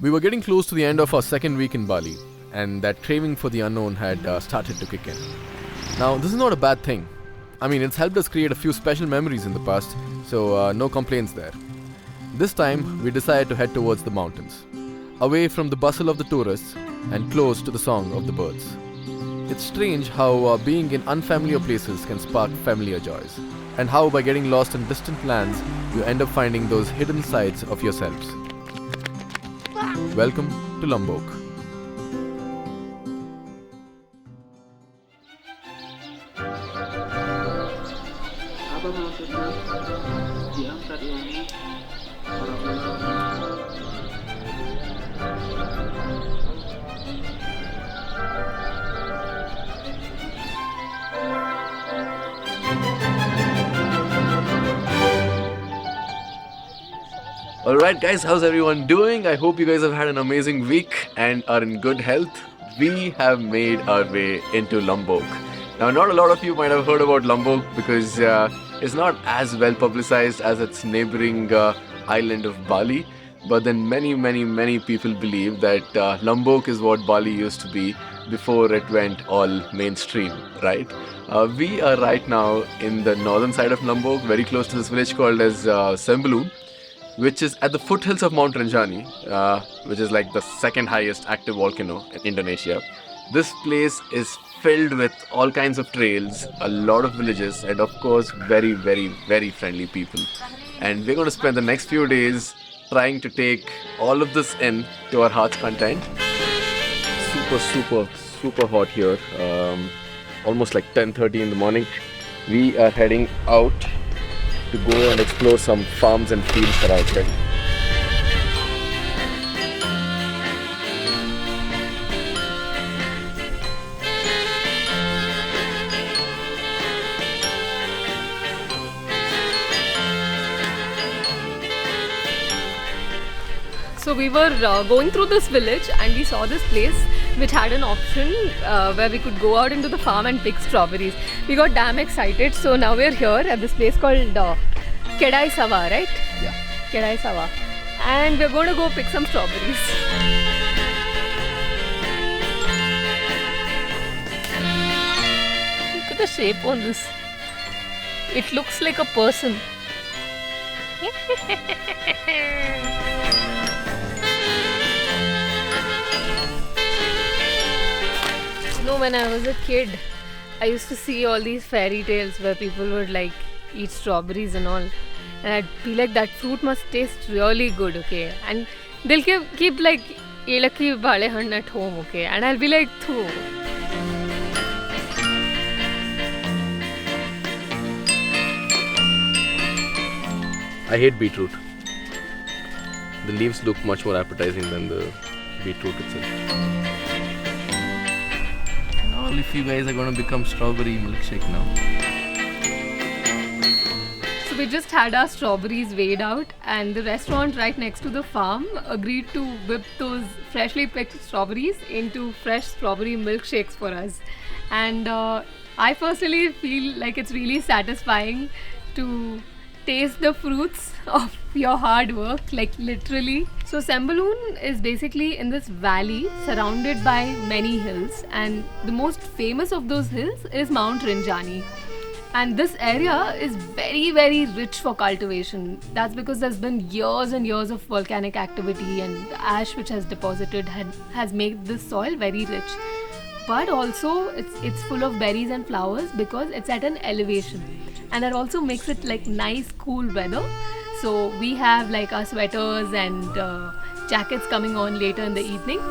We were getting close to the end of our second week in Bali, and that craving for the unknown had started to kick in. Now, this is not a bad thing. I mean, it's helped us create a few special memories in the past, so no complaints there. This time, we decided to head towards the mountains, away from the bustle of the tourists and close to the song of the birds. It's strange how being in unfamiliar places can spark familiar joys, and how by getting lost in distant lands, you end up finding those hidden sides of yourselves. Welcome to Lombok. Apa maksudnya? Diangkat ilmu para ulama. Alright guys, how's everyone doing? I hope you guys have had an amazing week and are in good health. We have made our way into Lombok. Now, not a lot of you might have heard about Lombok because it's not as well publicized as its neighboring island of Bali. But then many people believe that Lombok is what Bali used to be before it went all mainstream, right? We are right now in the northern side of Lombok, very close to this village called as Sembalun, which is at the foothills of Mount Rinjani, which is like the second highest active volcano in Indonesia. This place is filled with all kinds of trails, a lot of villages, and of course very friendly people. And we're going to spend the next few days trying to take all of this in to our heart's content. Super hot here. Almost like 10:30 in the morning. We are heading out to go and explore some farms and fields around here. So we were going through this village and we saw this place which had an option where we could go out into the farm and pick strawberries. We got damn excited, so now we're here at this place called Kedai Sawa, right? Yeah. Kedai Sawa. And we're going to go pick some strawberries. Look at the shape on this. It looks like a person. No, when I was a kid, I used to see all these fairy tales where people would like eat strawberries and all, and I'd be like, that fruit must taste really good, okay? And they'll keep like elaki balehan at home, okay? And I'll be like, thoo. I hate beetroot. The leaves look much more appetizing than the beetroot itself. All if you guys are going to become strawberry milkshake now. So we just had our strawberries weighed out, and the restaurant right next to the farm agreed to whip those freshly picked strawberries into fresh strawberry milkshakes for us. And I personally feel like it's really satisfying to taste the fruits of your hard work, like literally. So Sembalun is basically in this valley surrounded by many hills, and the most famous of those hills is Mount Rinjani. And this area is very rich for cultivation. That's because there's been years and years of volcanic activity, and the ash which has deposited has made this soil very rich. But also it's full of berries and flowers because it's at an elevation, and that also makes it like nice cool weather. So we have like our sweaters and jackets coming on later in the evening.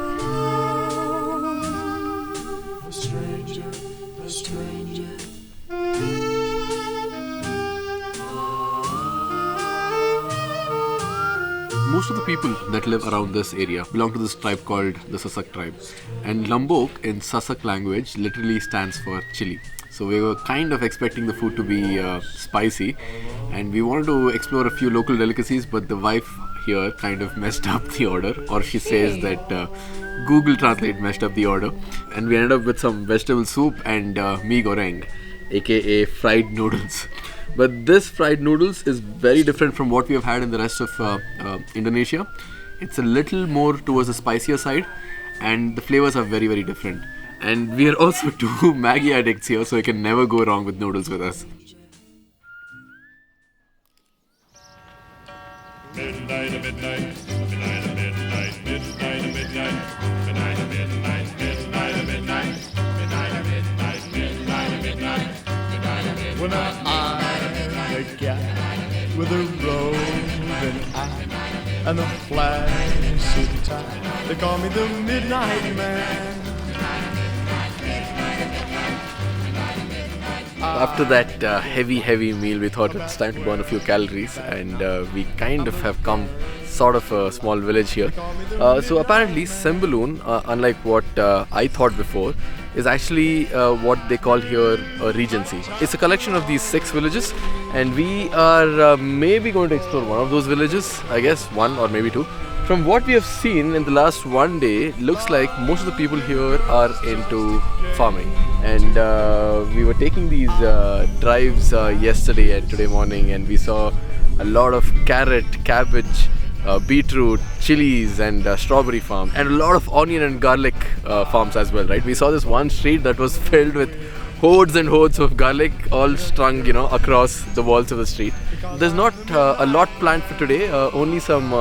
Most of the people that live around this area belong to this tribe called the Sasak tribe. And Lombok in Sasak language literally stands for chili. So we were kind of expecting the food to be spicy, and we wanted to explore a few local delicacies, but the wife here kind of messed up the order, or she says that Google Translate messed up the order, and we ended up with some vegetable soup and mee goreng, aka fried noodles. But this fried noodles is very different from what we have had in the rest of Indonesia. It's a little more towards the spicier side, and the flavors are very, very different. And we are also two Maggie addicts here, so you can never go wrong with noodles with us. Midnight, midnight, midnight, midnight, midnight, midnight, midnight, midnight, midnight, midnight, midnight, midnight, midnight, midnight, midnight. When I'm the guy with a roving eye and a flashy tie, they call me the Midnight Man. After that heavy meal, we thought it's time to burn a few calories, and we kind of have come sort of a small village here. So apparently Sembalun, unlike what I thought before, is actually what they call here a regency. It's a collection of these 6 villages, and we are maybe going to explore one of those villages, I guess one or maybe 2. From what we have seen in the last one day, looks like most of the people here are into farming. And we were taking these drives yesterday and today morning, and we saw a lot of carrot, cabbage, beetroot, chilies and strawberry farm, and a lot of onion and garlic farms as well, right? We saw this one street that was filled with hordes and hordes of garlic, all strung, across the walls of the street. There's not a lot planned for today, only some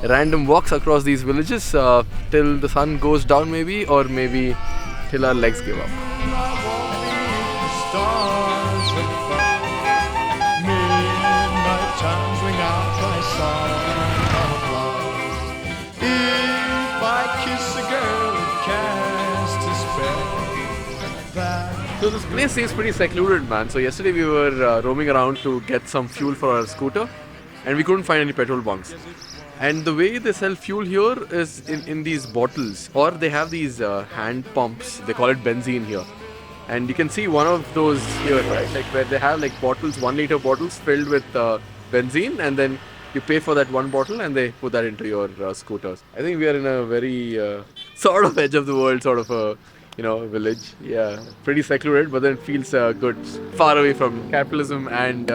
random walks across these villages till the sun goes down maybe, or maybe till our legs give up. So this place seems pretty secluded, man. So yesterday we were roaming around to get some fuel for our scooter, and we couldn't find any petrol bunks. And the way they sell fuel here is in these bottles, or they have these hand pumps. They call it benzene here. And you can see one of those here, right? Like where they have like bottles, 1 liter bottles filled with benzene, and then you pay for that one bottle and they put that into your scooters. I think we are in a very sort of edge of the world sort of a village. Yeah, pretty secluded, but then it feels good, far away from capitalism and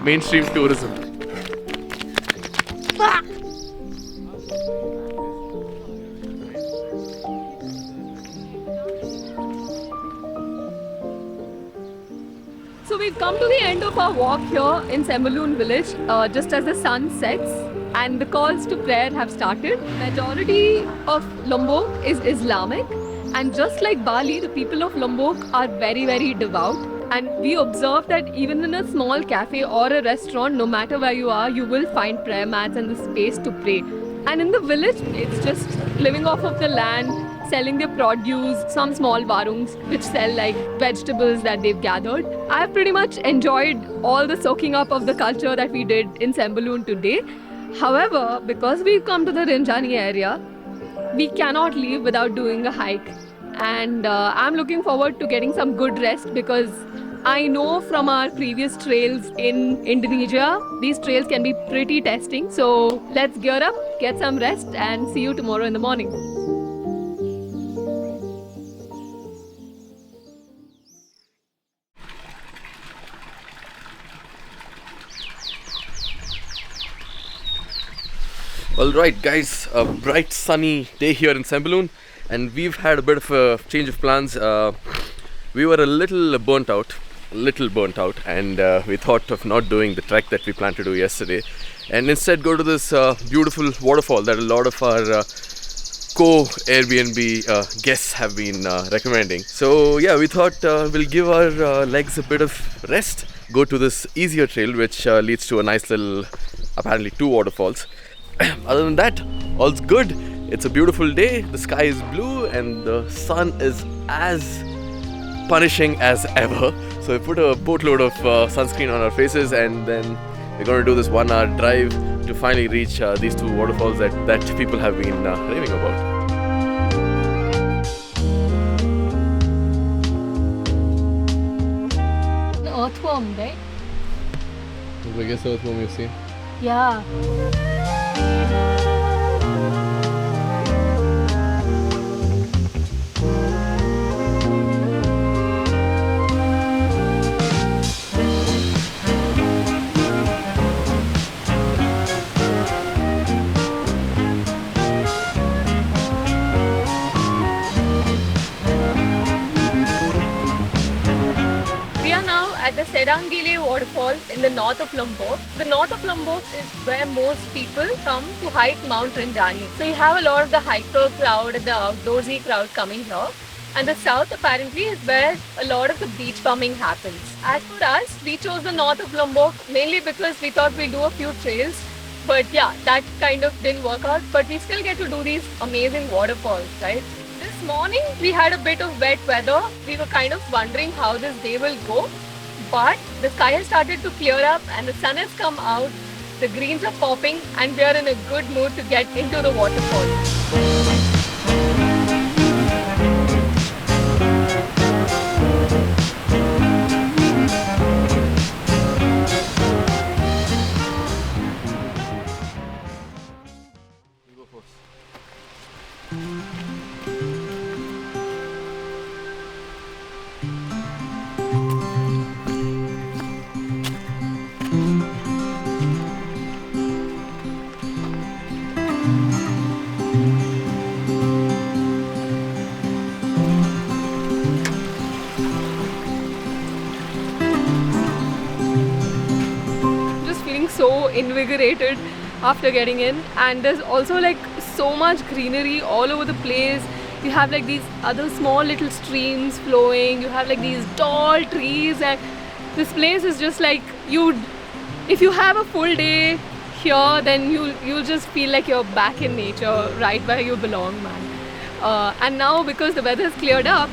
mainstream tourism. So we've come to the end of our walk here in Sembalun village, just as the sun sets and the calls to prayer have started. Majority of Lombok is Islamic, and just like Bali, the people of Lombok are very, very devout. And we observe that even in a small cafe or a restaurant, no matter where you are, you will find prayer mats and the space to pray. And in the village, it's just living off of the land, selling their produce, some small warungs which sell like vegetables that they've gathered. I've pretty much enjoyed all the soaking up of the culture that we did in Sembalun today. However, because we've come to the Rinjani area, we cannot leave without doing a hike. And I'm looking forward to getting some good rest, because I know from our previous trails in Indonesia, these trails can be pretty testing. So let's gear up, get some rest, and see you tomorrow in the morning. Alright guys, a bright sunny day here in Sembalun, and we've had a bit of a change of plans. We were a little burnt out, and we thought of not doing the trek that we planned to do yesterday, and instead go to this beautiful waterfall that a lot of our co-Airbnb guests have been recommending. So yeah, we thought we'll give our legs a bit of rest, go to this easier trail which leads to a nice little, apparently 2 waterfalls. Other than that, all's good. It's a beautiful day, the sky is blue and the sun is as punishing as ever. So we put a boatload of sunscreen on our faces, and then we're going to do this 1-hour drive to finally reach these 2 waterfalls that people have been raving about. The earthworm, right? The biggest earthworm you've seen? Yeah. Serangile waterfall in the north of Lombok. The north of Lombok is where most people come to hike Mount Rinjani. So you have a lot of the hiker crowd and the outdoorsy crowd coming here. And the south apparently is where a lot of the beach bumming happens. As for us, we chose the north of Lombok mainly because we thought we'd do a few trails. But yeah, that kind of didn't work out. But we still get to do these amazing waterfalls, right? This morning we had a bit of wet weather. We were kind of wondering how this day will go. But the sky has started to clear up and the sun has come out. The greens are popping and we are in a good mood to get into the waterfall. So invigorated after getting in, and there's also like so much greenery all over the place. You have like these other small little streams flowing, you have like these tall trees, and this place is just like if you have a full day here, then you'll just feel like you're back in nature, right where you belong, man. And now because the weather has cleared up,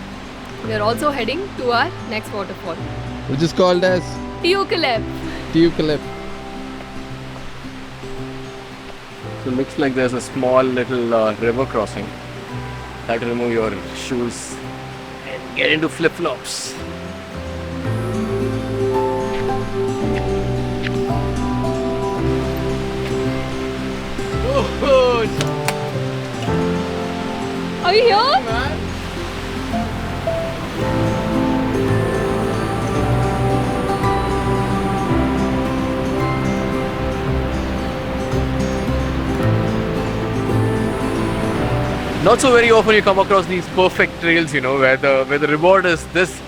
we're also heading to our next waterfall, which is called as Tease. So it looks like there's a small little river crossing. Try to remove your shoes and get into flip-flops. Oh, Are you here? man. Not so very often you come across these perfect trails, you know, where the reward is this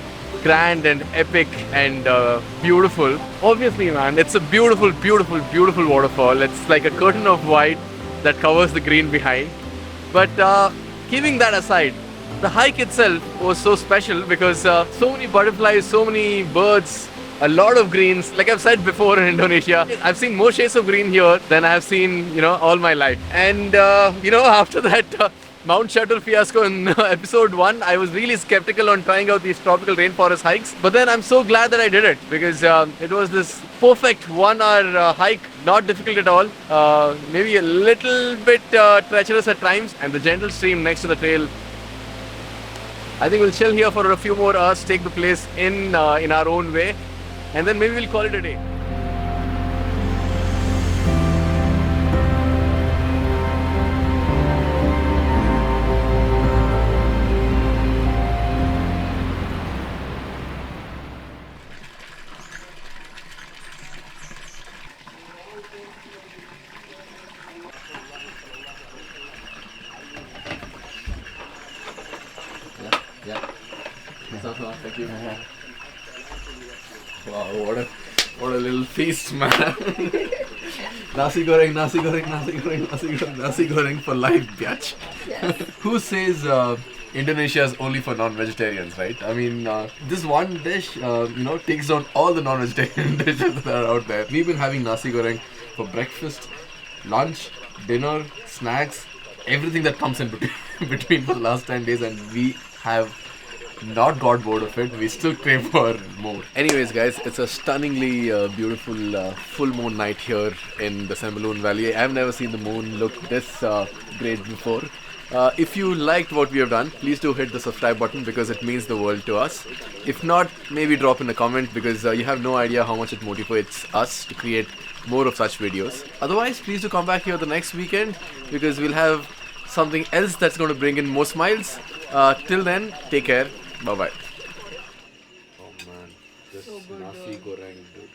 grand and epic and beautiful. Obviously, man, it's a beautiful, beautiful, beautiful waterfall. It's like a curtain of white that covers the green behind. But keeping that aside, the hike itself was so special because so many butterflies, so many birds, a lot of greens. Like I've said before, in Indonesia, I've seen more shades of green here than I've seen, you know, all my life. And after that Mount Shuttle fiasco in episode 1, I was really skeptical on trying out these tropical rainforest hikes. But then I'm so glad that I did it because it was this perfect 1-hour hike, not difficult at all. Maybe a little bit treacherous at times, and the gentle stream next to the trail. I think we'll chill here for a few more hours, take the place in our own way, and then maybe we'll call it a day. Thank you. Wow, what a little feast, man. Nasi goreng, nasi goreng, nasi goreng, nasi goreng, nasi goreng for life, biatch. Yes. Who says Indonesia is only for non-vegetarians, right? I mean, this one dish, takes down all the non-vegetarian dishes that are out there. We've been having nasi goreng for breakfast, lunch, dinner, snacks, everything that comes in between for the last 10 days, and we have not got bored of it. We still crave for more. Anyways, guys, it's a stunningly beautiful full moon night here in the Sembaloon Valley. I've never seen the moon look this great before. If you liked what we have done, please do hit the subscribe button because it means the world to us. If not, maybe drop in a comment because you have no idea how much it motivates us to create more of such videos. Otherwise, please do come back here the next weekend because we'll have something else that's going to bring in more smiles. Till then, take care. Bye-bye. Oh man, this nasi goreng, dude.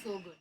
So good.